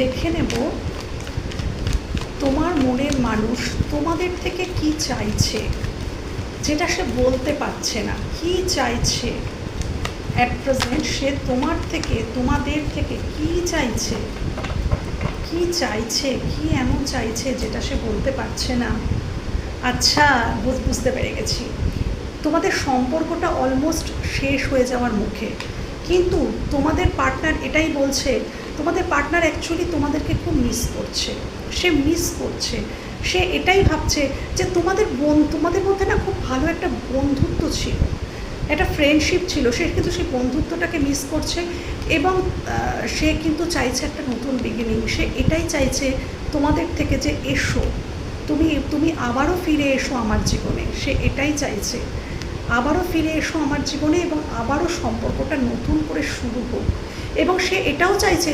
দেখে নেব তোমার মনের মানুষ তোমাদের থেকে কি চাইছে, যেটা সে বলতে পারছে না। কি চাইছে অ্যাট প্রেজেন্ট, সে তোমাদের থেকে কি চাইছে, কি চাইছে, কি এমন চাইছে যেটা সে বলতে পারছে না। আচ্ছা, বুঝতে পেরে গেছি। তোমাদের সম্পর্কটা অলমোস্ট শেষ হয়ে যাওয়ার মুখে, কিন্তু তোমাদের পার্টনার এটাই বলছে, তোমাদের পার্টনার অ্যাকচুয়ালি তোমাদেরকে খুব মিস করছে। সে এটাই ভাবছে যে তোমাদের মধ্যে না খুব ভালো একটা বন্ধুত্ব ছিল, একটা ফ্রেন্ডশিপ ছিল, সে কিন্তু সেই বন্ধুত্বটাকে মিস করছে। এবং সে কিন্তু চাইছে একটা নতুন বিগিনিং। সে এটাই চাইছে তোমাদের থেকে যে এসো, তুমি আবারও ফিরে এসো আমার জীবনে। সে এটাই চাইছে, আবারও ফিরে এসো আমার জীবনে এবং আবারও সম্পর্কটা নতুন করে শুরু হোক। এবং সে এটাও চাইছে